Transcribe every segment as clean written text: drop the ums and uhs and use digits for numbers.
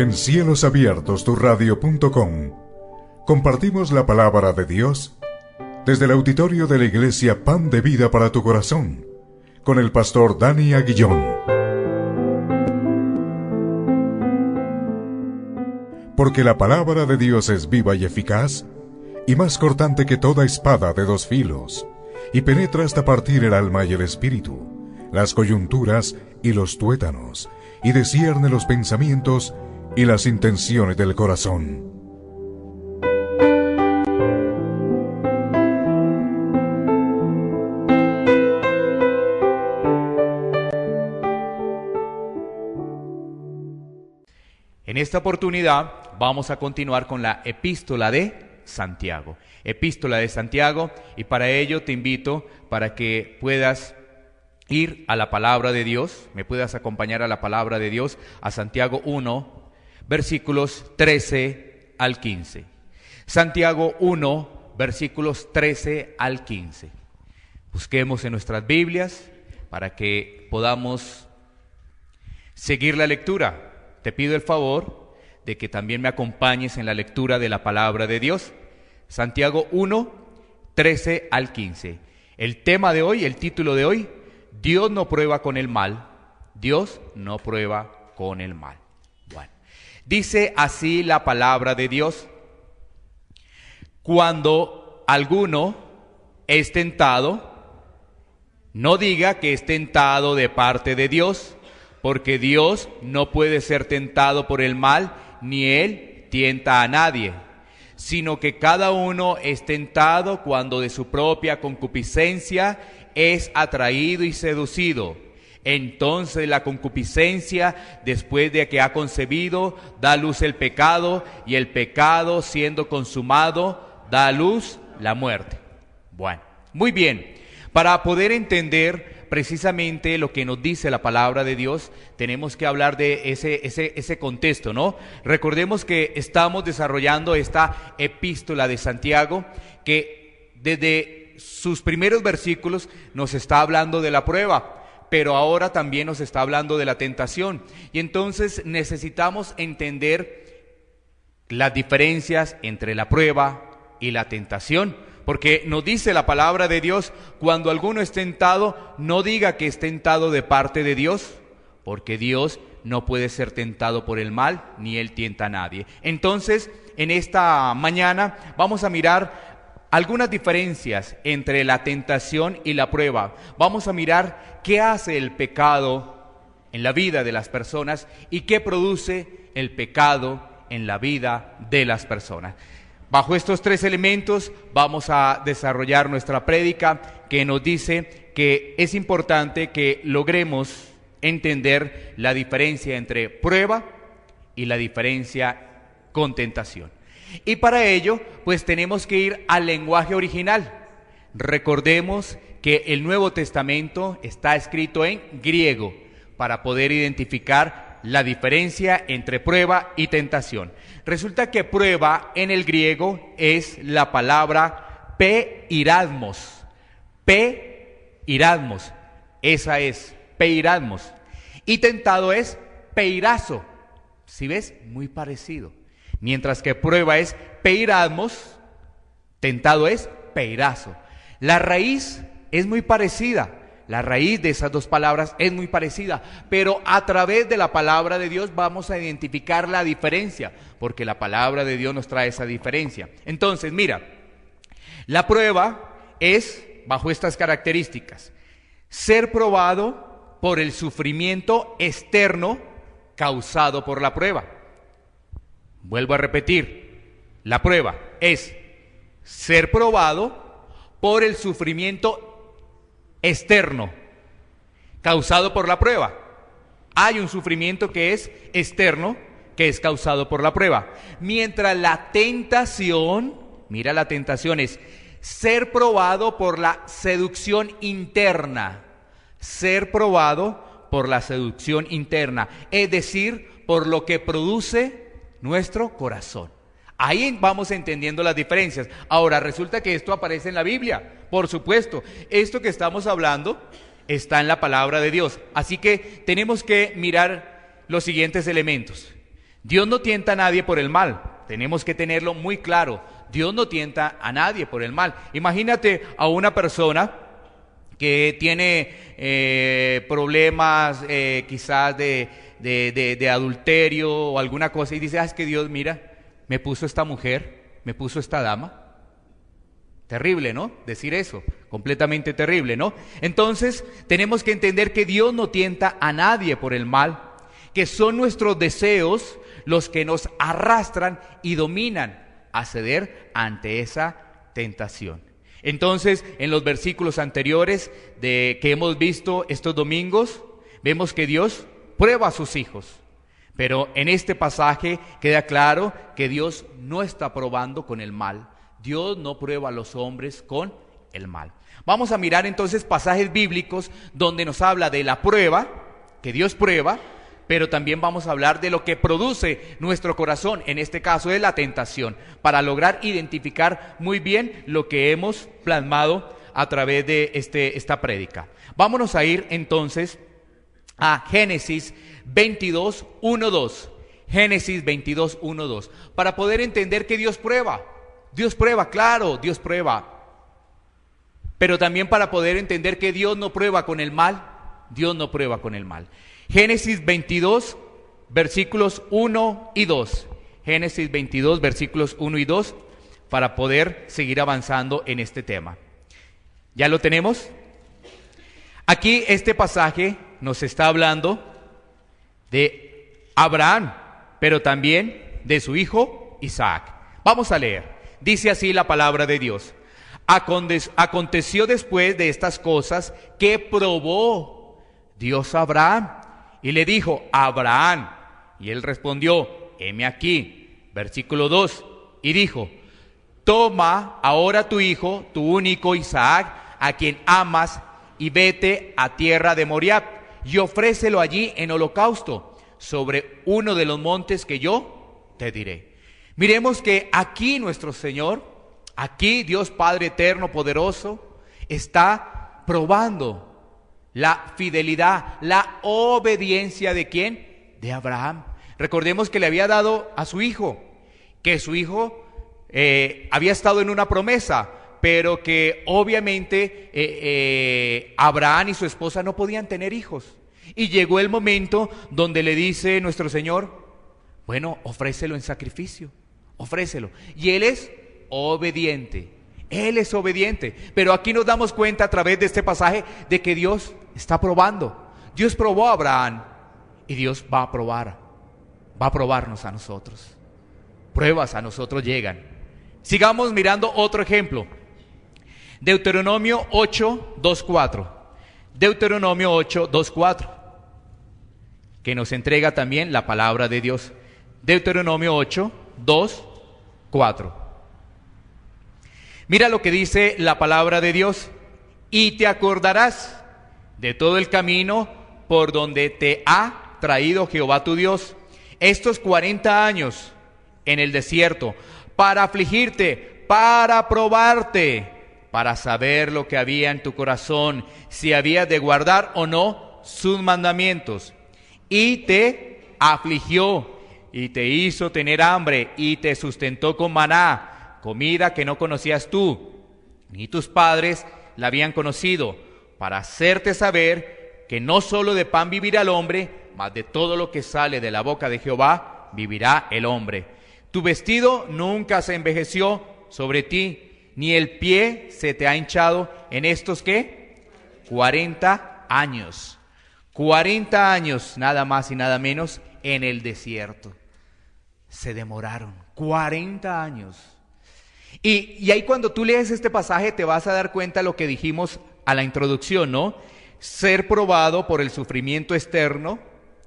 En Cielos Abiertos, turradio.com, compartimos la palabra de Dios desde el auditorio de la Iglesia Pan de Vida para tu Corazón, con el pastor Dani Aguillón. Porque la palabra de Dios es viva y eficaz, y más cortante que toda espada de dos filos, y penetra hasta partir el alma y el espíritu, las coyunturas y los tuétanos, y discierne los pensamientos y las intenciones del corazón. En esta oportunidad vamos a continuar con la Epístola de Santiago. Epístola de Santiago, y para ello te invito para que puedas ir a la palabra de Dios, me puedas acompañar a la palabra de Dios, a Santiago 1, versículos 13 al 15. Santiago 1, versículos 13 al 15. Busquemos en nuestras Biblias para que podamos seguir la lectura. Te pido el favor de que también me acompañes en la lectura de la palabra de Dios. Santiago 1, 13 al 15. El tema de hoy, el título de hoy: Dios no prueba con el mal. Dios no prueba con el mal. Bueno, dice así la palabra de Dios: cuando alguno es tentado, no diga que es tentado de parte de Dios, porque Dios no puede ser tentado por el mal, ni Él tienta a nadie, sino que cada uno es tentado cuando de su propia concupiscencia es atraído y seducido. Entonces la concupiscencia, después de que ha concebido, da a luz el pecado, y el pecado, siendo consumado, da a luz la muerte. Bueno, muy bien. Para poder entender precisamente lo que nos dice la palabra de Dios, tenemos que hablar de ese contexto, ¿no? Recordemos que estamos desarrollando esta epístola de Santiago, que desde sus primeros versículos nos está hablando de la prueba, pero ahora también nos está hablando de la tentación. Y entonces necesitamos entender las diferencias entre la prueba y la tentación. Porque nos dice la palabra de Dios: cuando alguno es tentado, no diga que es tentado de parte de Dios, porque Dios no puede ser tentado por el mal, ni Él tienta a nadie. Entonces, en esta mañana vamos a mirar algunas diferencias entre la tentación y la prueba. Vamos a mirar qué hace el pecado en la vida de las personas y qué produce el pecado en la vida de las personas. Bajo estos tres elementos vamos a desarrollar nuestra prédica, que nos dice que es importante que logremos entender la diferencia entre prueba y la diferencia con tentación. Y para ello, pues tenemos que ir al lenguaje original. Recordemos que el Nuevo Testamento está escrito en griego para poder identificar la diferencia entre prueba y tentación. Resulta que prueba en el griego es la palabra peirasmos. Peirasmos, esa es, peirasmos. Y tentado es peirazo. ¿Sí ves? Muy parecido. Mientras que prueba es peirasmos, tentado es peirazo. La raíz es muy parecida. La raíz de esas dos palabras es muy parecida, pero a través de la palabra de Dios vamos a identificar la diferencia, porque la palabra de Dios nos trae esa diferencia. Entonces, mira, la prueba es bajo estas características: ser probado por el sufrimiento externo causado por la prueba. Vuelvo a repetir, la prueba es ser probado por el sufrimiento externo causado por la prueba. Hay un sufrimiento que es externo, que es causado por la prueba. Mientras la tentación, mira, la tentación es ser probado por la seducción interna. Ser probado por la seducción interna, es decir, por lo que produce nuestro corazón. Ahí vamos entendiendo las diferencias. Ahora, resulta que esto aparece en la Biblia. Por supuesto, esto que estamos hablando está en la palabra de Dios. Así que tenemos que mirar los siguientes elementos. Dios no tienta a nadie por el mal. Tenemos que tenerlo muy claro. Dios no tienta a nadie por el mal. Imagínate a una persona que tiene problemas quizás de adulterio o alguna cosa y dice, es que Dios, mira, me puso esta mujer, me puso esta dama. Terrible, ¿no? Decir eso, completamente terrible, ¿no? Entonces, tenemos que entender que Dios no tienta a nadie por el mal, que son nuestros deseos los que nos arrastran y dominan a ceder ante esa tentación. Entonces, en los versículos anteriores que hemos visto estos domingos, vemos que Dios prueba a sus hijos. Pero en este pasaje queda claro que Dios no está probando con el mal. Dios no prueba a los hombres con el mal. Vamos a mirar entonces pasajes bíblicos donde nos habla de la prueba, que Dios prueba, pero también vamos a hablar de lo que produce nuestro corazón, en este caso es la tentación, para lograr identificar muy bien lo que hemos plasmado a través de esta prédica. Vámonos a ir entonces a Génesis 22, 1, 2. Génesis 22, 1, 2. Para poder entender que Dios prueba. Dios prueba, claro, Dios prueba. Pero también para poder entender que Dios no prueba con el mal. Dios no prueba con el mal. Génesis 22, versículos 1 y 2. Génesis 22, versículos 1 y 2, para poder seguir avanzando en este tema. ¿Ya lo tenemos? Aquí este pasaje nos está hablando de Abraham, pero también de su hijo Isaac. Vamos a leer. Dice así la palabra de Dios. Aconteció después de estas cosas que probó Dios a Abraham y le dijo, Abraham, y él respondió, heme aquí. Versículo 2, y dijo, toma ahora tu hijo, tu único Isaac, a quien amas, y vete a tierra de Moriab, y ofrécelo allí en holocausto, sobre uno de los montes que yo te diré. Miremos que aquí nuestro Señor, aquí Dios Padre eterno, poderoso, está probando la fidelidad, la obediencia de ¿quién? De Abraham. Recordemos que le había dado a su hijo, que su hijo había estado en una promesa, pero que obviamente Abraham y su esposa no podían tener hijos. Y llegó el momento donde le dice nuestro Señor, bueno, ofrécelo en sacrificio, ofrécelo. Y él es obediente, él es obediente. Pero aquí nos damos cuenta a través de este pasaje de que Dios está probando. Dios probó a Abraham y Dios va a probarnos a nosotros. Pruebas a nosotros llegan. Sigamos mirando otro ejemplo. Deuteronomio 8, 2, 4. Deuteronomio 8, 2, 4. Que nos entrega también la palabra de Dios. Deuteronomio 8, 2, 4. Mira lo que dice la palabra de Dios. Y te acordarás de todo el camino por donde te ha traído Jehová tu Dios estos 40 años en el desierto, para afligirte, para probarte, para saber lo que había en tu corazón, si había de guardar o no sus mandamientos. Y te afligió, y te hizo tener hambre, y te sustentó con maná, comida que no conocías tú, ni tus padres la habían conocido, para hacerte saber que no solo de pan vivirá el hombre, mas de todo lo que sale de la boca de Jehová vivirá el hombre. Tu vestido nunca se envejeció sobre ti, ni el pie se te ha hinchado en estos, ¿qué? 40 años. 40 años, nada más y nada menos, en el desierto. Se demoraron 40 años. Y ahí cuando tú lees este pasaje te vas a dar cuenta lo que dijimos a la introducción, ¿no? Ser probado por el sufrimiento externo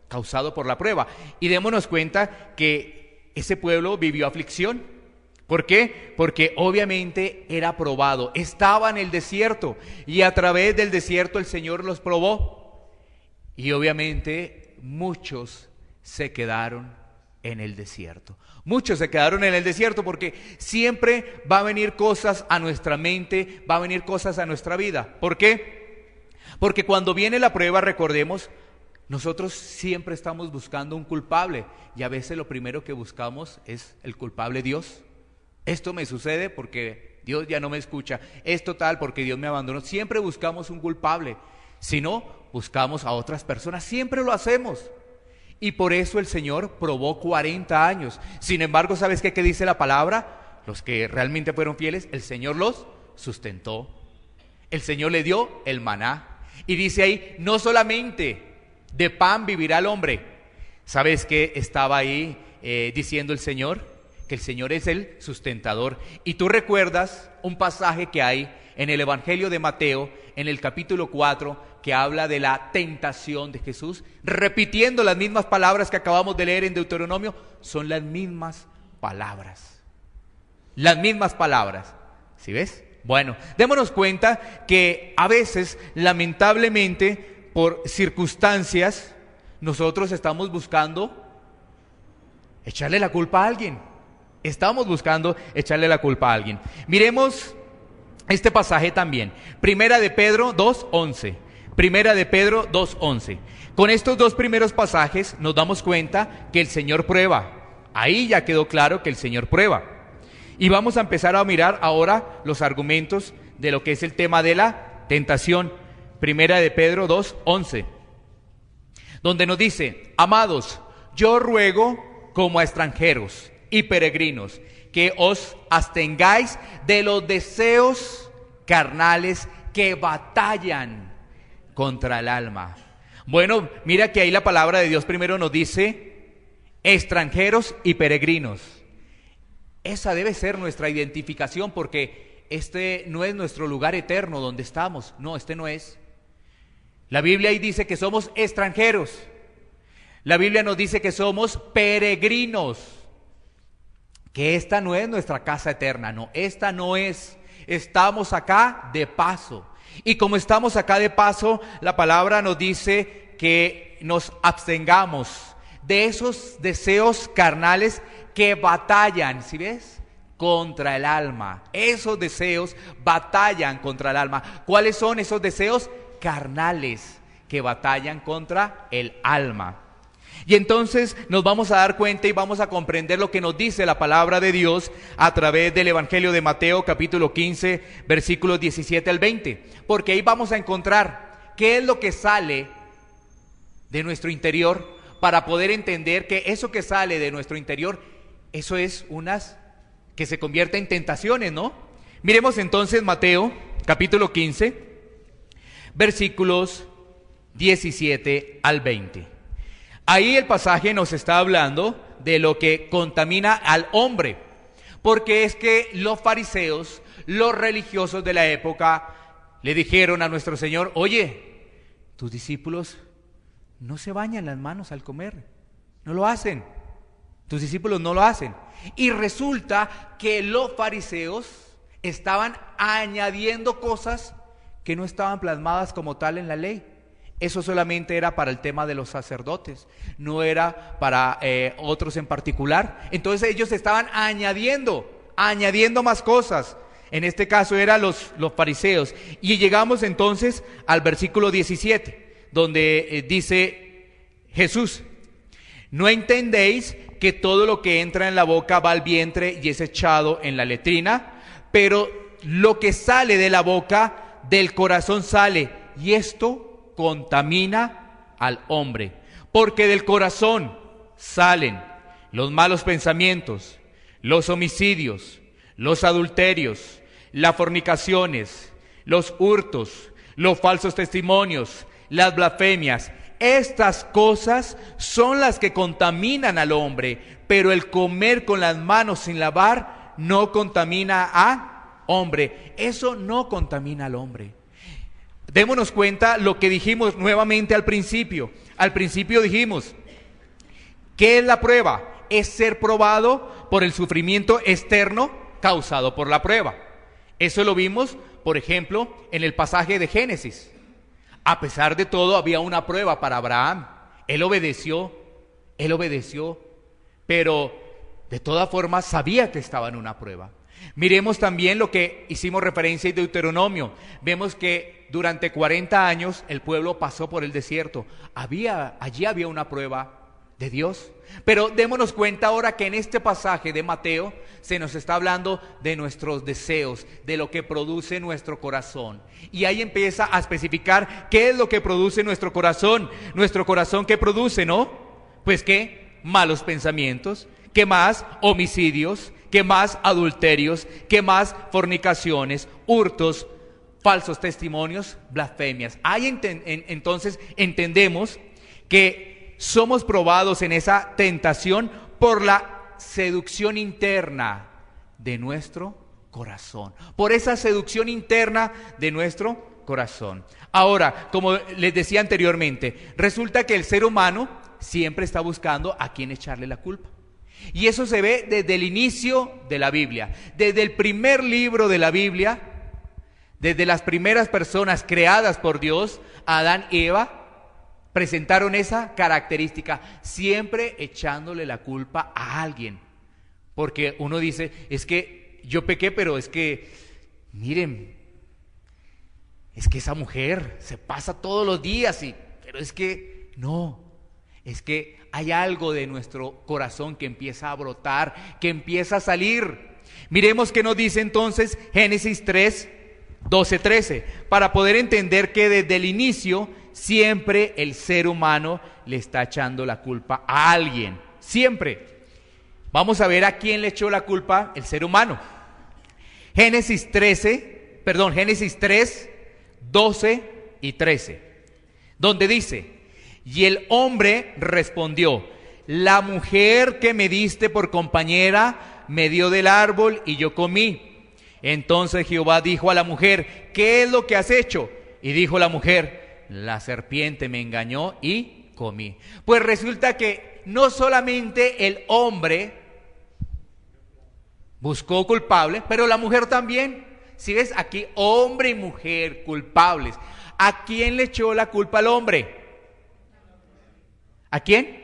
causado por la prueba. Y démonos cuenta que ese pueblo vivió aflicción. ¿Por qué? Porque obviamente era probado, estaba en el desierto y a través del desierto el Señor los probó. Y obviamente muchos se quedaron en el desierto. Muchos se quedaron en el desierto porque siempre va a venir cosas a nuestra mente, va a venir cosas a nuestra vida. ¿Por qué? Porque cuando viene la prueba, recordemos, Nosotros siempre estamos buscando un culpable y a veces lo primero que buscamos es el culpable Dios. Esto me sucede porque Dios ya no me escucha. Esto tal porque Dios me abandonó. Siempre buscamos un culpable. Si no, buscamos a otras personas. Siempre lo hacemos. Y por eso el Señor probó 40 años. Sin embargo, ¿sabes qué dice la palabra? Los que realmente fueron fieles, el Señor los sustentó. El Señor le dio el maná. Y dice ahí, no solamente de pan vivirá el hombre. ¿Sabes qué estaba ahí diciendo el Señor? Que el Señor es el sustentador. Y tú recuerdas un pasaje que hay en el Evangelio de Mateo, en el capítulo 4, que habla de la tentación de Jesús, repitiendo las mismas palabras que acabamos de leer en Deuteronomio. Son las mismas palabras. Las mismas palabras. ¿Sí ves? Bueno, démonos cuenta que a veces, lamentablemente, por circunstancias, nosotros estamos buscando echarle la culpa a alguien. Estamos buscando echarle la culpa a alguien. Miremos este pasaje también. Primera de Pedro 2:11. Primera de Pedro 2:11. Con estos dos primeros pasajes nos damos cuenta que el Señor prueba. Ahí ya quedó claro que el Señor prueba. Y vamos a empezar a mirar ahora los argumentos de lo que es el tema de la tentación. Primera de Pedro 2:11, donde nos dice: amados, yo ruego como a extranjeros y peregrinos que os abstengáis de los deseos carnales que batallan contra el alma. Bueno, mira que ahí la palabra de Dios primero nos dice extranjeros y peregrinos. Esa debe ser nuestra identificación, porque este no es nuestro lugar eterno donde estamos. No, este no es. La Biblia ahí dice que somos extranjeros. La Biblia nos dice que somos peregrinos, que esta no es nuestra casa eterna. No, esta no es. Estamos acá de paso. Y como estamos acá de paso, la palabra nos dice que nos abstengamos de esos deseos carnales que batallan, ¿sí ves? Contra el alma. Esos deseos batallan contra el alma. ¿Cuáles son esos deseos carnales que batallan contra el alma? Y entonces nos vamos a dar cuenta y vamos a comprender lo que nos dice la palabra de Dios a través del Evangelio de Mateo, capítulo 15, versículos 17 al 20. Porque ahí vamos a encontrar qué es lo que sale de nuestro interior, para poder entender que eso que sale de nuestro interior, eso es unas que se convierte en tentaciones, ¿no? Miremos entonces Mateo, capítulo 15, versículos 17 al 20. Ahí el pasaje nos está hablando de lo que contamina al hombre, porque es que los fariseos, los religiosos de la época, le dijeron a nuestro Señor: oye, tus discípulos no se bañan las manos al comer, no lo hacen, tus discípulos no lo hacen. Y resulta que los fariseos estaban añadiendo cosas que no estaban plasmadas como tal en la ley. Eso solamente era para el tema de los sacerdotes, no era para otros en particular. Entonces ellos estaban añadiendo más cosas. En este caso eran los fariseos. Y llegamos entonces al versículo 17, donde dice Jesús: ¿no entendéis que todo lo que entra en la boca va al vientre y es echado en la letrina? Pero lo que sale de la boca, del corazón sale, y esto contamina al hombre. Porque del corazón salen los malos pensamientos, los homicidios, los adulterios, las fornicaciones, los hurtos, los falsos testimonios, las blasfemias. Estas cosas son las que contaminan al hombre, pero el comer con las manos sin lavar no contamina a hombre. Eso no contamina al hombre. Démonos cuenta lo que dijimos nuevamente al principio. Al principio dijimos, ¿qué es la prueba? Es ser probado por el sufrimiento externo causado por la prueba. Eso lo vimos, por ejemplo, en el pasaje de Génesis. A pesar de todo, había una prueba para Abraham. Él obedeció, pero de todas formas sabía que estaba en una prueba. Miremos también lo que hicimos referencia en Deuteronomio. Vemos que durante 40 años el pueblo pasó por el desierto. Allí había una prueba de Dios. Pero démonos cuenta ahora que en este pasaje de Mateo se nos está hablando de nuestros deseos, de lo que produce nuestro corazón. Y ahí empieza a especificar qué es lo que produce nuestro corazón. Nuestro corazón, ¿qué produce, no? Pues ¿qué? Malos pensamientos. ¿Qué más? Homicidios. ¿Qué más? Adulterios. ¿Qué más? Fornicaciones, hurtos, falsos testimonios, blasfemias. Ahí entonces entendemos que somos probados en esa tentación por la seducción interna de nuestro corazón. Por esa seducción interna de nuestro corazón. Ahora, como les decía anteriormente, resulta que el ser humano siempre está buscando a quién echarle la culpa. Y eso se ve desde el inicio de la Biblia, desde el primer libro de la Biblia, desde las primeras personas creadas por Dios, Adán y Eva, presentaron esa característica, siempre echándole la culpa a alguien. Porque uno dice, es que yo pequé, pero es que, miren, es que esa mujer se pasa todos los días, pero es que no, es que hay algo de nuestro corazón que empieza a brotar, que empieza a salir. Miremos qué nos dice entonces Génesis 3, 12, 13, para poder entender que desde el inicio siempre el ser humano le está echando la culpa a alguien, siempre. Vamos a ver a quién le echó la culpa el ser humano. Génesis 3, 12 y 13, donde dice: y el hombre respondió: la mujer que me diste por compañera me dio del árbol y yo comí. Entonces Jehová dijo a la mujer: ¿qué es lo que has hecho? Y dijo la mujer: la serpiente me engañó y comí. Pues resulta que no solamente el hombre buscó culpable, pero la mujer también. Si ves aquí, hombre y mujer culpables. ¿A quién le echó la culpa al hombre? ¿A quién?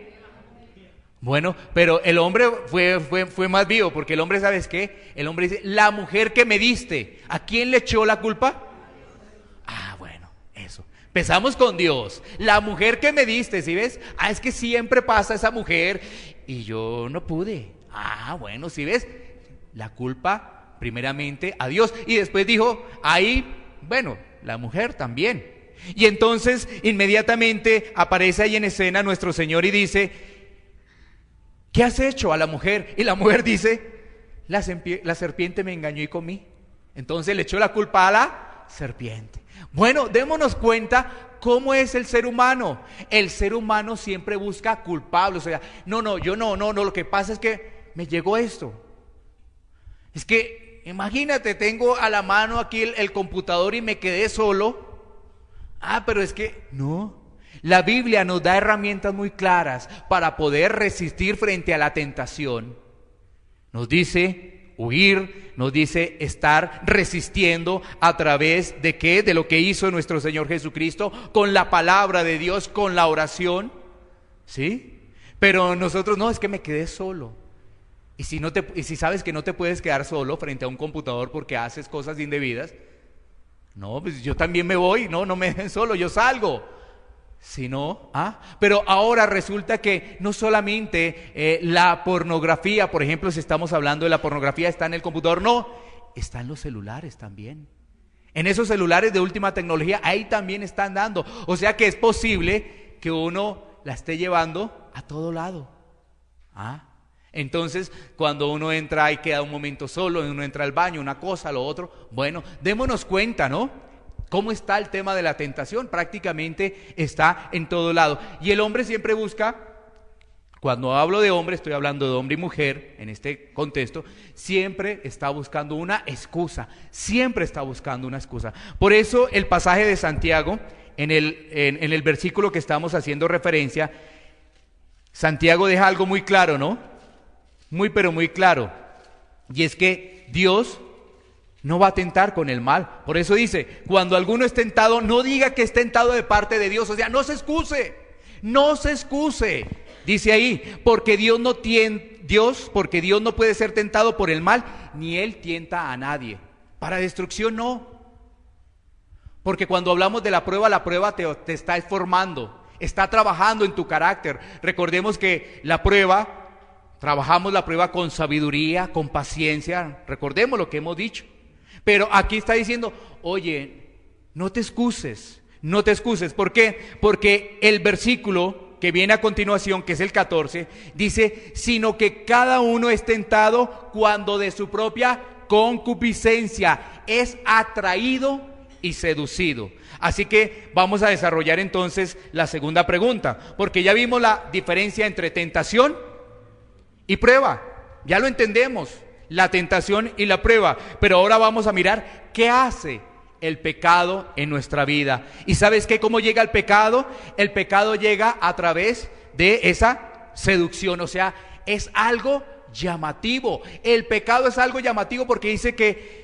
Bueno, pero el hombre fue más vivo, porque el hombre, ¿sabes qué? El hombre dice: la mujer que me diste. ¿A quién le echó la culpa? Ah, bueno, eso. Empezamos con Dios. La mujer que me diste, ¿sí ves? Es que siempre pasa esa mujer y yo no pude. Bueno, ¿sí ves? La culpa primeramente a Dios. Y después dijo, bueno, la mujer también. Y entonces inmediatamente aparece ahí en escena nuestro Señor y dice: ¿qué has hecho a la mujer? Y la mujer dice: la serpiente me engañó y comí. Entonces le echó la culpa a la serpiente. Bueno, démonos cuenta cómo es el ser humano. El ser humano siempre busca culpables. O sea, no, lo que pasa es que me llegó esto. Es que, imagínate, tengo a la mano aquí el computador y me quedé solo. Pero es que, no. La Biblia nos da herramientas muy claras para poder resistir frente a la tentación. Nos dice huir, nos dice estar resistiendo a través de ¿qué? De lo que hizo nuestro Señor Jesucristo con la palabra de Dios, con la oración, ¿sí? Pero nosotros no, es que me quedé solo. Y si sabes que no te puedes quedar solo frente a un computador porque haces cosas indebidas, no, pues yo también me voy, no me dejen solo, yo salgo. Si no, pero ahora resulta que no solamente la pornografía, por ejemplo, si estamos hablando de la pornografía, está en el computador, no, está en los celulares también. En esos celulares de última tecnología, ahí también están dando. O sea que es posible que uno la esté llevando a todo lado. Entonces, cuando uno entra y queda un momento solo, uno entra al baño, una cosa, lo otro, bueno, démonos cuenta, ¿no? ¿Cómo está el tema de la tentación? Prácticamente está en todo lado. Y el hombre siempre busca, cuando hablo de hombre, estoy hablando de hombre y mujer, en este contexto, siempre está buscando una excusa, siempre está buscando una excusa. Por eso el pasaje de Santiago, en el versículo que estamos haciendo referencia, Santiago deja algo muy claro, ¿no? Pero muy claro. Y es que Dios no va a tentar con el mal. Por eso dice, cuando alguno es tentado, no diga que es tentado de parte de Dios. O sea, no se excuse. Dice ahí, porque Dios no puede ser tentado por el mal, ni Él tienta a nadie. Para destrucción no. Porque cuando hablamos de la prueba te está formando, está trabajando en tu carácter. Recordemos que trabajamos la prueba con sabiduría, con paciencia. Recordemos lo que hemos dicho. Pero aquí está diciendo, oye, no te excuses. ¿Por qué? Porque el versículo que viene a continuación, que es el 14, dice, sino que cada uno es tentado cuando de su propia concupiscencia es atraído y seducido. Así que vamos a desarrollar entonces la segunda pregunta, porque ya vimos la diferencia entre tentación y prueba. Ya lo entendemos, la tentación y la prueba, pero ahora vamos a mirar qué hace el pecado en nuestra vida. ¿Y sabes qué? ¿Cómo llega el pecado? El pecado llega a través de esa seducción, o sea, es algo llamativo. El pecado es algo llamativo porque dice que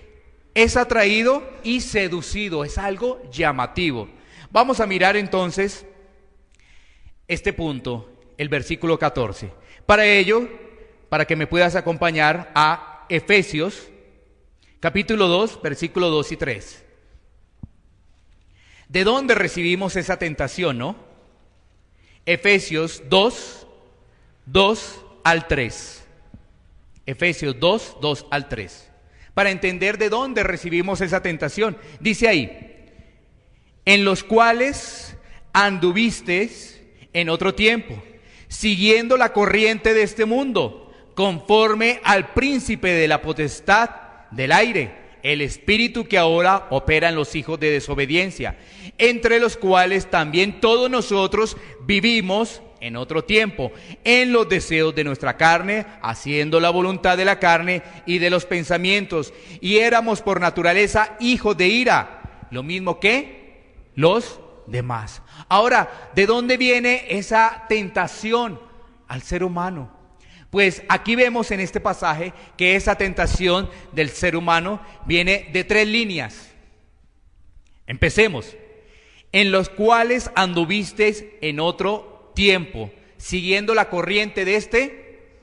es atraído y seducido, es algo llamativo. Vamos a mirar entonces este punto, el versículo 14. Para ello, para que me puedas acompañar a Efesios, capítulo 2, versículo 2 y 3. ¿De dónde recibimos esa tentación, no? Efesios 2, 2 al 3. Efesios 2, 2 al 3. Para entender de dónde recibimos esa tentación. Dice ahí, en los cuales anduvisteis en otro tiempo, siguiendo la corriente de este mundo, conforme al príncipe de la potestad del aire, el espíritu que ahora opera en los hijos de desobediencia, entre los cuales también todos nosotros vivimos en otro tiempo, en los deseos de nuestra carne, haciendo la voluntad de la carne y de los pensamientos, y éramos por naturaleza hijos de ira, lo mismo que los demás. Ahora, ¿de dónde viene esa tentación al ser humano? Pues aquí vemos en este pasaje que esa tentación del ser humano viene de 3 líneas. Empecemos. En los cuales anduvisteis en otro tiempo, siguiendo la corriente de este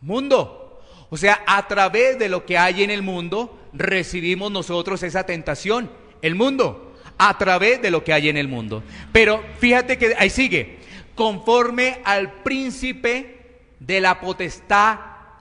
mundo. O sea, a través de lo que hay en el mundo, recibimos nosotros esa tentación, el mundo, a través de lo que hay en el mundo. Pero fíjate que ahí sigue, conforme al príncipe de la potestad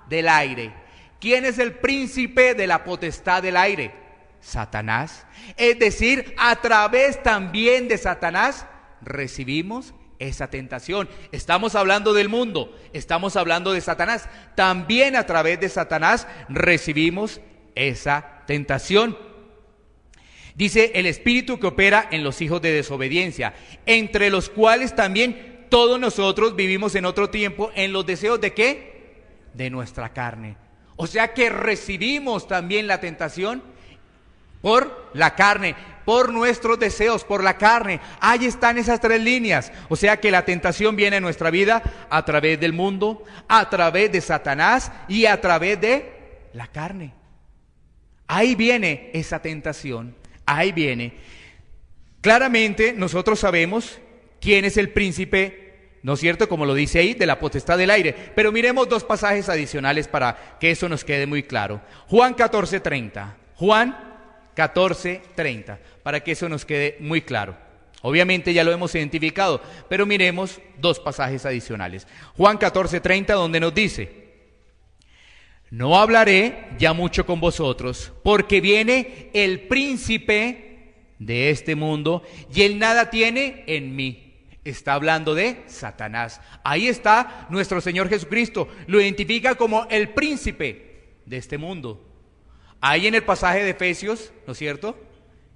del aire. ¿Quién es el príncipe de la potestad del aire? Satanás. Es decir, a través también de Satanás recibimos esa tentación. Estamos hablando del mundo, estamos hablando de Satanás. También a través de Satanás recibimos esa tentación. Dice, el espíritu que opera en los hijos de desobediencia, entre los cuales también todos nosotros vivimos en otro tiempo en los deseos ¿de qué? De nuestra carne. O sea que recibimos también la tentación por la carne, por nuestros deseos, por la carne. Ahí están esas 3 líneas. O sea que la tentación viene a nuestra vida a través del mundo, a través de Satanás y a través de la carne. Ahí viene esa tentación, ahí viene. Claramente nosotros sabemos quién es el príncipe, ¿no es cierto? Como lo dice ahí, de la potestad del aire. Pero miremos 2 pasajes adicionales para que eso nos quede muy claro. Juan 14:30. Juan 14:30, para que eso nos quede muy claro. Obviamente ya lo hemos identificado, pero miremos 2 pasajes adicionales. Juan 14:30, donde nos dice, no hablaré ya mucho con vosotros, porque viene el príncipe de este mundo, y él nada tiene en mí. Está hablando de Satanás. Ahí está nuestro Señor Jesucristo. Lo identifica como el príncipe de este mundo. Ahí en el pasaje de Efesios, ¿no es cierto?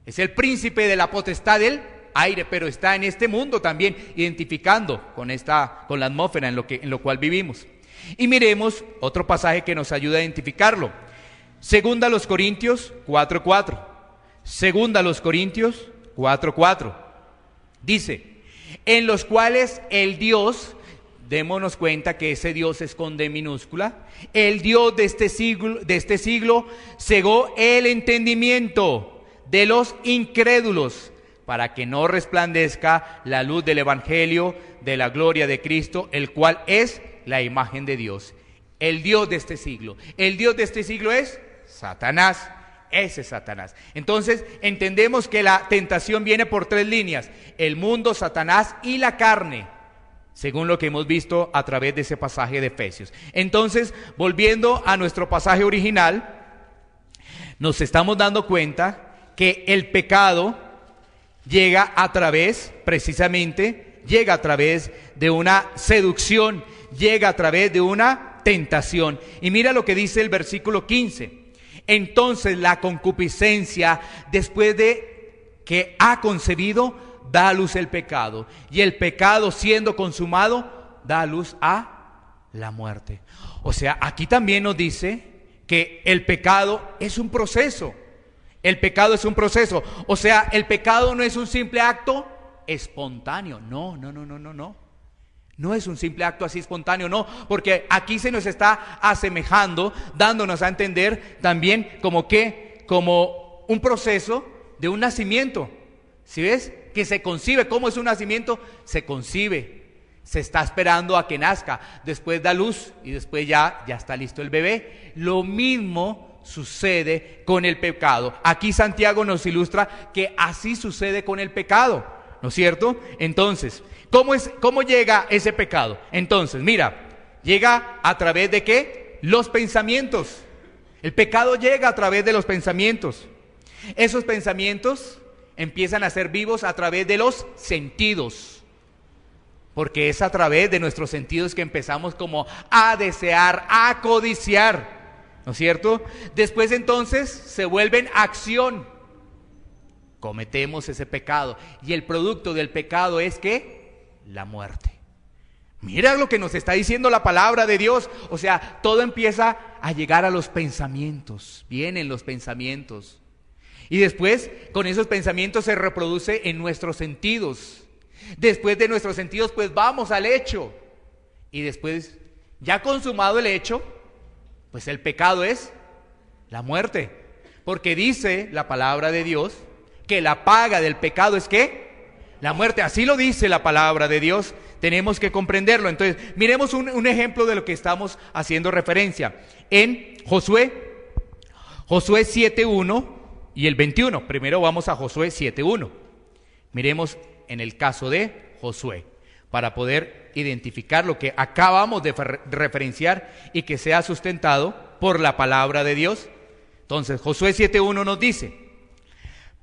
Es el príncipe de la potestad del aire, pero está en este mundo también, identificando con la atmósfera en lo cual vivimos. Y miremos otro pasaje que nos ayuda a identificarlo. Segunda a los Corintios 4:4. Segunda a los Corintios 4:4. Dice, en los cuales el Dios, démonos cuenta que ese Dios es con D minúscula, el Dios de este siglo cegó el entendimiento de los incrédulos, para que no resplandezca la luz del evangelio de la gloria de Cristo, el cual es la imagen de Dios. El Dios de este siglo. El Dios de este siglo es Satanás. Ese es Satanás. Entonces entendemos que la tentación viene por tres líneas: el mundo, Satanás y la carne, según lo que hemos visto a través de ese pasaje de Efesios. Entonces, volviendo a nuestro pasaje original, nos estamos dando cuenta que el pecado llega a través, precisamente, llega a través de una seducción, llega a través de una tentación. Y mira lo que dice el versículo 15. Entonces la concupiscencia, después de que ha concebido, da a luz el pecado. Y el pecado, siendo consumado, da a luz a la muerte. O sea, aquí también nos dice que el pecado es un proceso. El pecado es un proceso. O sea, el pecado no es un simple acto espontáneo. No. No es un simple acto así espontáneo, no, porque aquí se nos está asemejando, dándonos a entender también como un proceso de un nacimiento. ¿Sí ves? Que se concibe. ¿Cómo es un nacimiento? Se concibe, se está esperando a que nazca, después da luz y después ya está listo el bebé. Lo mismo sucede con el pecado. Aquí Santiago nos ilustra que así sucede con el pecado, ¿no es cierto? Entonces, ¿cómo llega ese pecado? Entonces, mira, llega a través de ¿qué? Los pensamientos. El pecado llega a través de los pensamientos. Esos pensamientos empiezan a ser vivos a través de los sentidos, porque es a través de nuestros sentidos que empezamos como a desear, a codiciar, ¿no es cierto? Después entonces se vuelven acción. Cometemos ese pecado y el producto del pecado es ¿qué? La muerte. Mira lo que nos está diciendo la palabra de Dios. O sea, todo empieza a llegar a los pensamientos. Vienen los pensamientos. Y después, con esos pensamientos se reproduce en nuestros sentidos. Después de nuestros sentidos, pues vamos al hecho. Y después, ya consumado el hecho, pues el pecado es la muerte. Porque dice la palabra de Dios que la paga del pecado es ¿qué? La muerte. Así lo dice la palabra de Dios. Tenemos que comprenderlo. Entonces, miremos un ejemplo de lo que estamos haciendo referencia. En Josué 7:1 y el 21. Primero vamos a Josué 7:1. Miremos en el caso de Josué, para poder identificar lo que acabamos de referenciar y que sea sustentado por la palabra de Dios. Entonces, Josué 7:1 nos dice: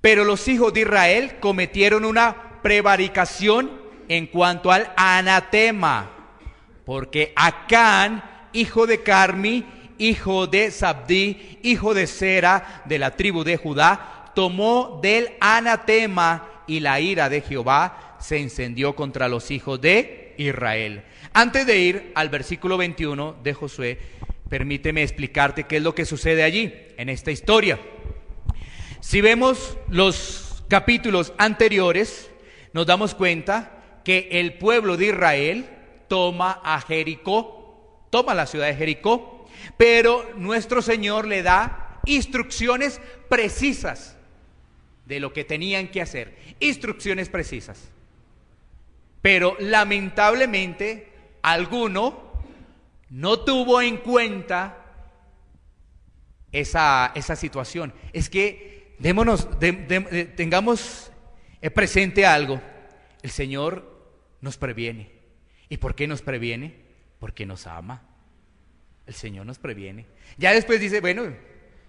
pero los hijos de Israel cometieron una prevaricación en cuanto al anatema, porque Acán, hijo de Carmi, hijo de Zabdi, hijo de Sera, de la tribu de Judá, tomó del anatema, y la ira de Jehová se encendió contra los hijos de Israel. Antes de ir al versículo 21 de Josué, permíteme explicarte qué es lo que sucede allí, en esta historia. Si vemos los capítulos anteriores, nos damos cuenta que el pueblo de Israel toma a Jericó, toma la ciudad de Jericó, pero nuestro Señor le da instrucciones precisas de lo que tenían que hacer, instrucciones precisas. Pero lamentablemente alguno no tuvo en cuenta esa situación. Es que tengamos presente algo. El Señor nos previene. ¿Y por qué nos previene? Porque nos ama. El Señor nos previene. Ya después dice, bueno,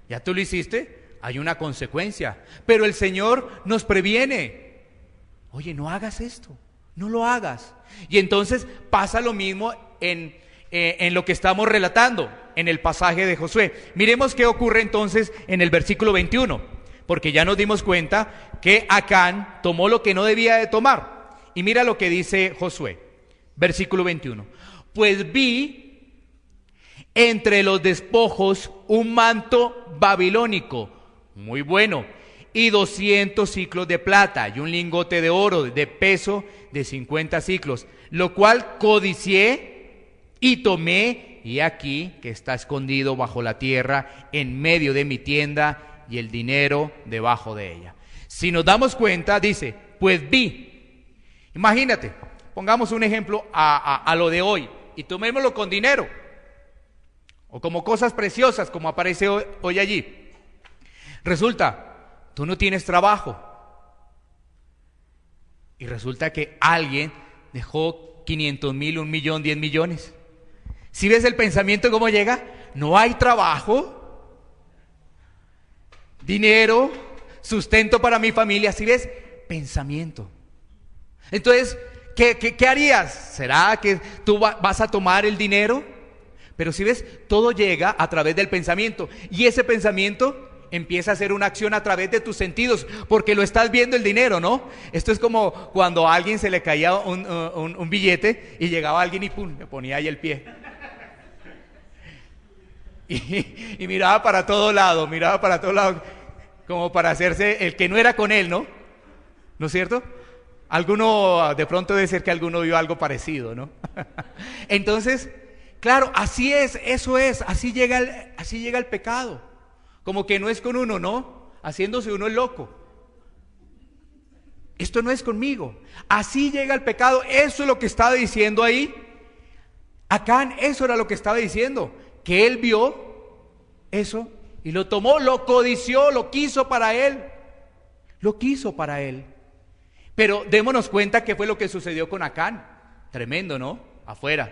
ya tú lo hiciste, hay una consecuencia. Pero el Señor nos previene. Oye, no hagas esto, no lo hagas. Y entonces pasa lo mismo en lo que estamos relatando en el pasaje de Josué. Miremos qué ocurre entonces en el versículo 21, porque ya nos dimos cuenta que Acán tomó lo que no debía de tomar. Y mira lo que dice Josué, versículo 21. Pues vi entre los despojos un manto babilónico muy bueno, y 200 siclos de plata, y un lingote de oro de peso de 50 siclos, lo cual codicié y tomé, y aquí que está escondido bajo la tierra, en medio de mi tienda, y el dinero debajo de ella. Si nos damos cuenta, dice, pues vi. Imagínate, pongamos un ejemplo a lo de hoy, y tomémoslo con dinero, o como cosas preciosas, como aparece hoy allí. Resulta, tú no tienes trabajo, y resulta que alguien dejó 500,000, 1,000,000, 10 millones. ¿Sí ves el pensamiento cómo llega? No hay trabajo, dinero, sustento para mi familia. ¿Sí ves? Pensamiento. Entonces, ¿qué harías? ¿Será que tú vas a tomar el dinero? Pero si ves, todo llega a través del pensamiento, y ese pensamiento empieza a hacer una acción a través de tus sentidos, porque lo estás viendo el dinero, ¿no? Esto es como cuando a alguien se le caía un billete y llegaba alguien y ¡pum!, le ponía ahí el pie. Y miraba para todo lado, como para hacerse el que no era con él, ¿no? ¿No es cierto? Alguno, de pronto debe ser que alguno vio algo parecido, ¿no? Entonces, claro, así es, eso es, así llega el pecado. Como que no es con uno, ¿no? Haciéndose uno el loco. Esto no es conmigo. Así llega el pecado. Eso es lo que estaba diciendo ahí. Acán, eso era lo que estaba diciendo. Que él vio eso y lo tomó, lo codició, lo quiso para él. Lo quiso para él. Pero démonos cuenta qué fue lo que sucedió con Acán. Tremendo, ¿no? Afuera.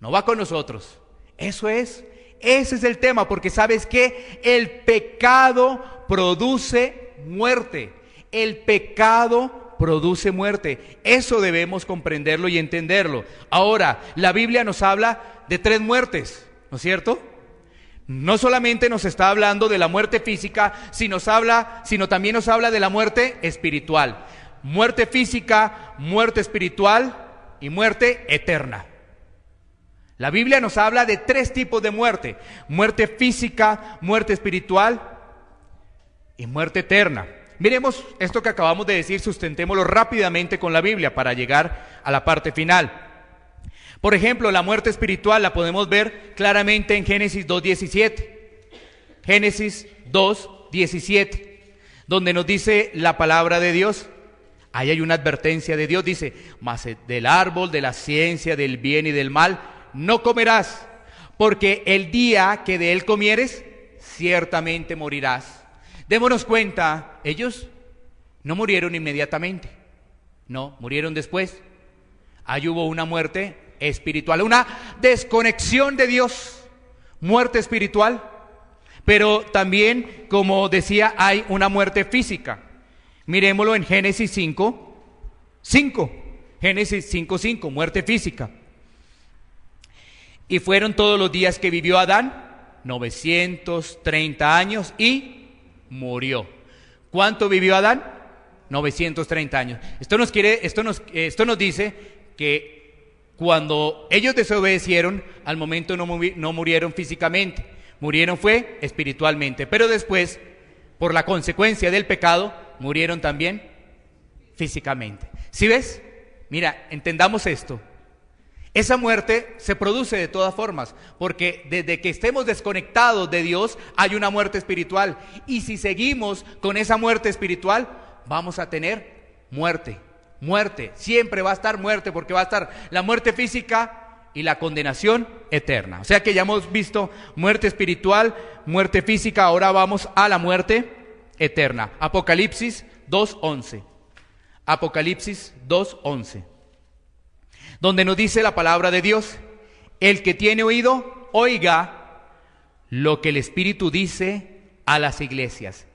No va con nosotros. Eso es. Ese es el tema, porque ¿sabes qué? El pecado produce muerte. El pecado produce muerte. Eso debemos comprenderlo y entenderlo. Ahora, la Biblia nos habla de 3 muertes, ¿no es cierto? No solamente nos está hablando de la muerte física, sino también nos habla de la muerte espiritual. Muerte física, muerte espiritual y muerte eterna. La Biblia nos habla de 3 tipos de muerte: muerte física, muerte espiritual y muerte eterna. Miremos esto que acabamos de decir, sustentémoslo rápidamente con la Biblia para llegar a la parte final. Por ejemplo, la muerte espiritual la podemos ver claramente en Génesis 2:17. Génesis 2:17, donde nos dice la palabra de Dios. Ahí hay una advertencia de Dios, dice: mas del árbol de la ciencia del bien y del mal no comerás, porque el día que de él comieres, ciertamente morirás. Démonos cuenta, ellos no murieron inmediatamente, no, murieron después. Ahí hubo una muerte espiritual, una desconexión de Dios, muerte espiritual. Pero también, como decía, hay una muerte física. Miremoslo en Génesis 5:5. Génesis 5:5, muerte física. Y fueron todos los días que vivió Adán, 930 años, y murió. ¿Cuánto vivió Adán? 930 años. Esto nos dice que cuando ellos desobedecieron, al momento no murieron físicamente, murieron fue espiritualmente, pero después, por la consecuencia del pecado, murieron también físicamente. ¿Sí ves? Mira, entendamos esto. Esa muerte se produce de todas formas, porque desde que estemos desconectados de Dios hay una muerte espiritual, y si seguimos con esa muerte espiritual vamos a tener muerte, siempre va a estar muerte, porque va a estar la muerte física y la condenación eterna. O sea que ya hemos visto muerte espiritual, muerte física, ahora vamos a la muerte eterna. Apocalipsis 2:11. Apocalipsis 2:11. Donde nos dice la palabra de Dios: el que tiene oído, oiga lo que el Espíritu dice a las iglesias.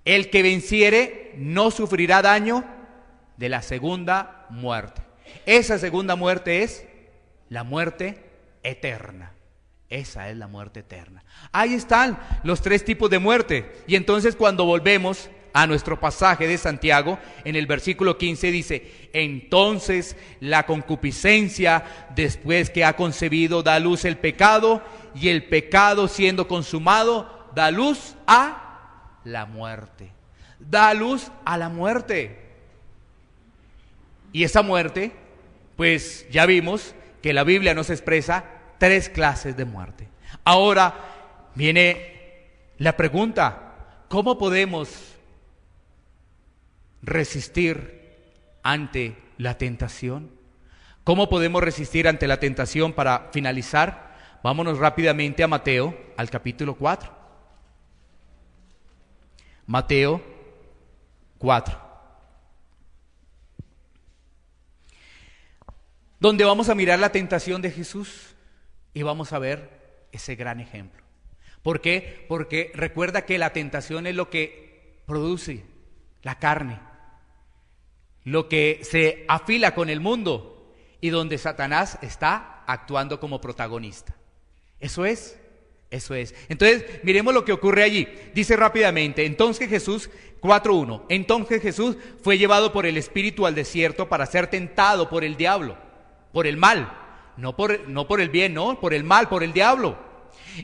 El que venciere no sufrirá daño de la segunda muerte. Esa segunda muerte es la muerte eterna. Esa es la muerte eterna. Ahí están los 3 tipos de muerte. Y entonces, cuando volvemos a nuestro pasaje de Santiago, en el versículo 15 dice: entonces la concupiscencia, después que ha concebido, da a luz el pecado, y el pecado, siendo consumado, da luz a la muerte. Da luz a la muerte. Y esa muerte, pues ya vimos que la Biblia nos expresa 3 clases de muerte. Ahora viene la pregunta: ¿cómo podemos resistir ante la tentación? ¿Cómo podemos resistir ante la tentación? Para finalizar, vámonos rápidamente a Mateo, al capítulo 4. Mateo 4. Donde vamos a mirar la tentación de Jesús y vamos a ver ese gran ejemplo. ¿Por qué? Porque recuerda que la tentación es lo que produce la carne, lo que se afila con el mundo y donde Satanás está actuando como protagonista. Eso es. Entonces, miremos lo que ocurre allí. Dice rápidamente, entonces Jesús, 4:1, entonces Jesús fue llevado por el Espíritu al desierto para ser tentado por el diablo, por el mal, no por el bien, no, por el mal, por el diablo.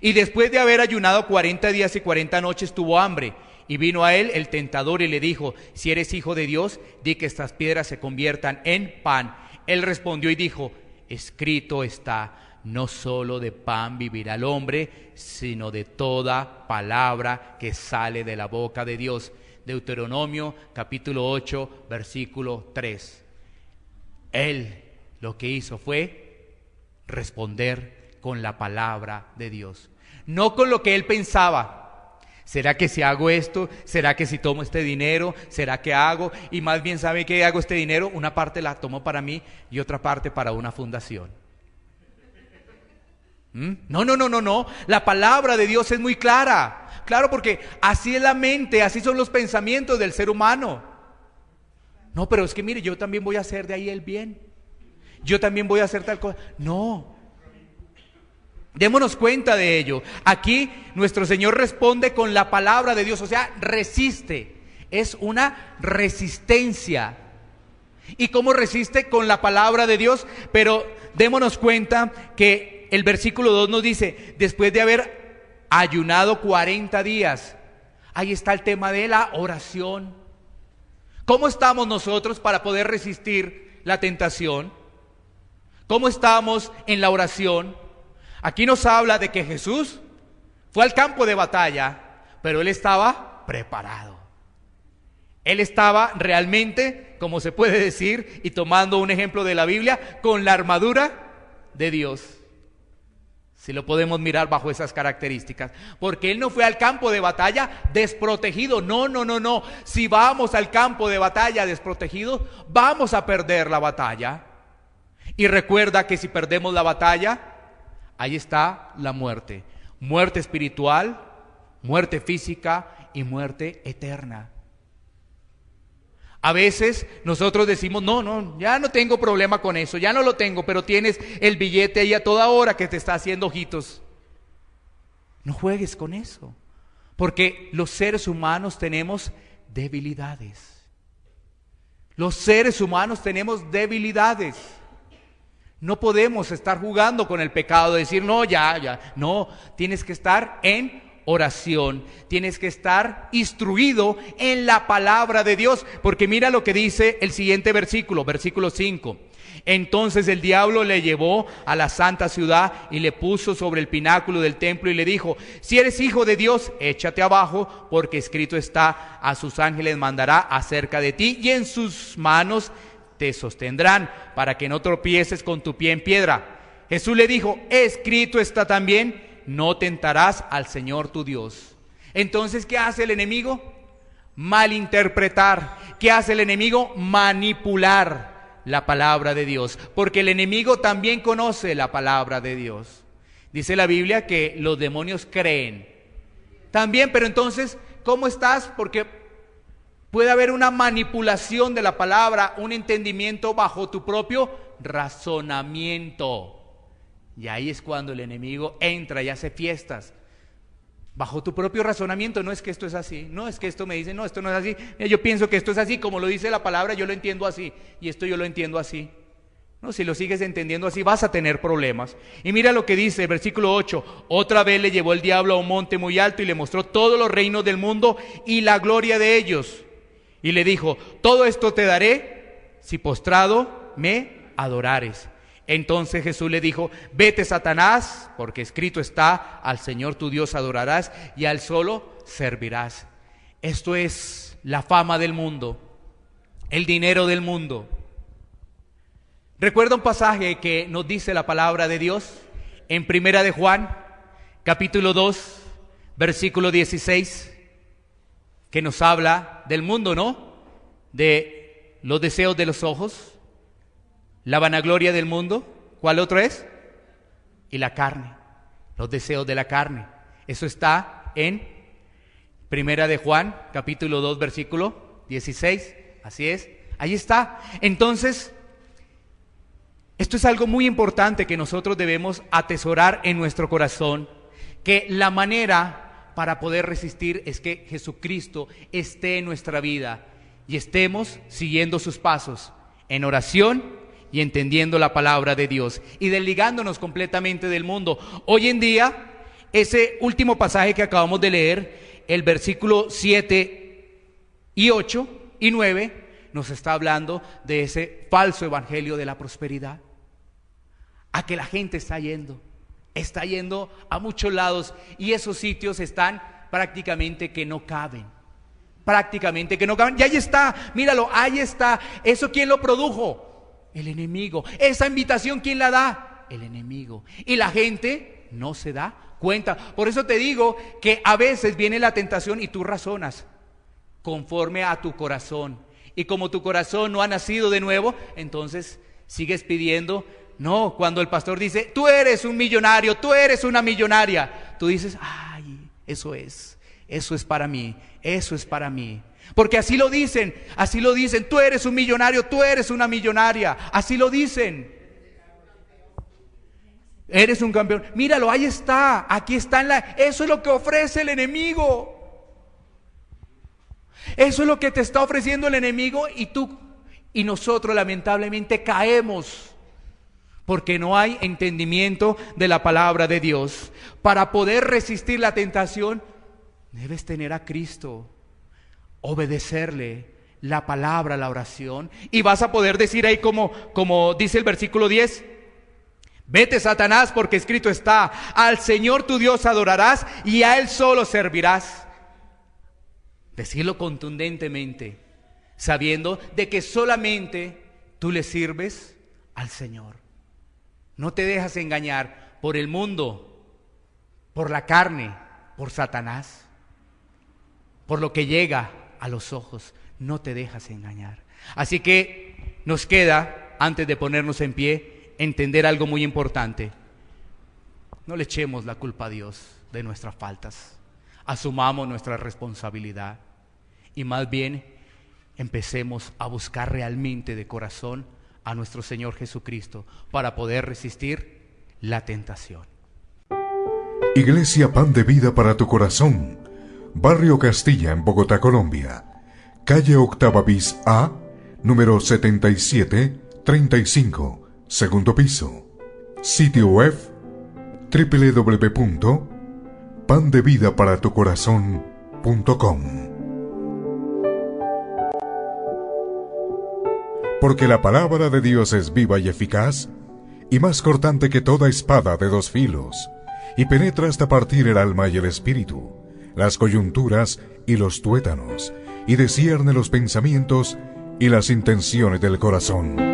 Y después de haber ayunado 40 días y 40 noches tuvo hambre. Y vino a él el tentador y le dijo, si eres hijo de Dios, di que estas piedras se conviertan en pan. Él respondió y dijo, escrito está, no solo de pan vivirá el hombre, sino de toda palabra que sale de la boca de Dios. Deuteronomio capítulo 8, versículo 3. Él lo que hizo fue responder con la palabra de Dios, no con lo que él pensaba. ¿Será que si hago esto? ¿Será que si tomo este dinero? ¿Será que hago? Y más bien, ¿sabe qué hago este dinero? Una parte la tomo para mí y otra parte para una fundación. No. La palabra de Dios es muy clara. Claro, porque así es la mente, así son los pensamientos del ser humano. No, pero es que mire, yo también voy a hacer de ahí el bien. Yo también voy a hacer tal cosa. No. Démonos cuenta de ello. Aquí nuestro Señor responde con la palabra de Dios, o sea, resiste. Es una resistencia. ¿Y cómo resiste? Con la palabra de Dios. Pero démonos cuenta que el versículo 2 nos dice, después de haber ayunado 40 días, ahí está el tema de la oración. ¿Cómo estamos nosotros para poder resistir la tentación? ¿Cómo estamos en la oración? Aquí nos habla de que Jesús fue al campo de batalla, pero Él estaba preparado. Él estaba realmente, como se puede decir, y tomando un ejemplo de la Biblia, con la armadura de Dios. Si lo podemos mirar bajo esas características. Porque Él no fue al campo de batalla desprotegido. No. Si vamos al campo de batalla desprotegido, vamos a perder la batalla. Y recuerda que si perdemos la batalla, ahí está la muerte. Muerte espiritual, muerte física y muerte eterna. A veces nosotros decimos, no, ya no tengo problema con eso, ya no lo tengo, pero tienes el billete ahí a toda hora que te está haciendo ojitos. No juegues con eso, porque los seres humanos tenemos debilidades. Los seres humanos tenemos debilidades. No podemos estar jugando con el pecado, decir, no, no, tienes que estar en oración, tienes que estar instruido en la palabra de Dios, porque mira lo que dice el siguiente versículo, versículo 5. Entonces el diablo le llevó a la santa ciudad y le puso sobre el pináculo del templo y le dijo, si eres hijo de Dios, échate abajo, porque escrito está, a sus ángeles mandará acerca de ti y en sus manos te sostendrán para que no tropieces con tu pie en piedra. Jesús le dijo, escrito está también, no tentarás al Señor tu Dios. Entonces, ¿qué hace el enemigo? Malinterpretar. ¿Qué hace el enemigo? Manipular la palabra de Dios, porque el enemigo también conoce la palabra de Dios. Dice la Biblia que los demonios creen también, pero entonces, ¿cómo estás? Porque puede haber una manipulación de la palabra, un entendimiento bajo tu propio razonamiento. Y ahí es cuando el enemigo entra y hace fiestas. Bajo tu propio razonamiento, no es que esto es así, no es que esto me dice, no, esto no es así. Yo pienso que esto es así, como lo dice la palabra, yo lo entiendo así. Y esto yo lo entiendo así. No, si lo sigues entendiendo así, vas a tener problemas. Y mira lo que dice, versículo 8. Otra vez le llevó el diablo a un monte muy alto y le mostró todos los reinos del mundo y la gloria de ellos. Y le dijo, todo esto te daré si postrado me adorares. Entonces Jesús le dijo, vete Satanás, porque escrito está, al Señor tu Dios adorarás y al solo servirás. Esto es la fama del mundo. el dinero del mundo. Recuerda un pasaje que nos dice la palabra de Dios en Primera de Juan, capítulo 2, versículo 16, que nos habla del mundo, ¿no? De los deseos de los ojos, la vanagloria del mundo. ¿Cuál otro es? Y la carne, los deseos de la carne. Eso está en Primera de Juan, capítulo 2, versículo 16. Así es, ahí está. Entonces, esto es algo muy importante que nosotros debemos atesorar en nuestro corazón, que la manera para poder resistir es que Jesucristo esté en nuestra vida y estemos siguiendo sus pasos en oración y entendiendo la palabra de Dios y desligándonos completamente del mundo. Hoy en día, ese último pasaje que acabamos de leer, el versículo 7 y 8 y 9, nos está hablando de ese falso evangelio de la prosperidad. A que la gente está yendo a muchos lados y esos sitios están prácticamente que no caben. Y ahí está, míralo, ahí está. ¿Eso quién lo produjo? El enemigo. ¿Esa invitación quién la da? El enemigo. Y la gente no se da cuenta. Por eso te digo que a veces viene la tentación y tú razonas conforme a tu corazón. Y como tu corazón no ha nacido de nuevo, entonces sigues pidiendo. No, cuando el pastor dice, tú eres un millonario, tú eres una millonaria, tú dices, ay, eso es para mí, eso es para mí. Porque así lo dicen, tú eres un millonario, tú eres una millonaria, así lo dicen. Eres un campeón, míralo, ahí está, aquí está eso es lo que ofrece el enemigo. Eso es lo que te está ofreciendo el enemigo y nosotros lamentablemente caemos. Porque no hay entendimiento de la palabra de Dios. Para poder resistir la tentación, debes tener a Cristo, obedecerle la palabra, la oración, y vas a poder decir ahí como dice el versículo 10, vete Satanás, porque escrito está, al Señor tu Dios adorarás y a Él solo servirás. Decirlo contundentemente, sabiendo de que solamente tú le sirves al Señor. No te dejas engañar por el mundo, por la carne, por Satanás, por lo que llega a los ojos. No te dejas engañar. Así que nos queda, antes de ponernos en pie, entender algo muy importante. No le echemos la culpa a Dios de nuestras faltas. Asumamos nuestra responsabilidad y más bien empecemos a buscar realmente de corazón a nuestro Señor Jesucristo para poder resistir la tentación. Iglesia Pan de Vida para tu Corazón, Barrio Castilla en Bogotá, Colombia. Calle Octava bis A, número 7735, segundo piso. Sitio web www.pandevidaparatucorazon.com. Porque la palabra de Dios es viva y eficaz, y más cortante que toda espada de dos filos, y penetra hasta partir el alma y el espíritu, las coyunturas y los tuétanos, y discierne los pensamientos y las intenciones del corazón.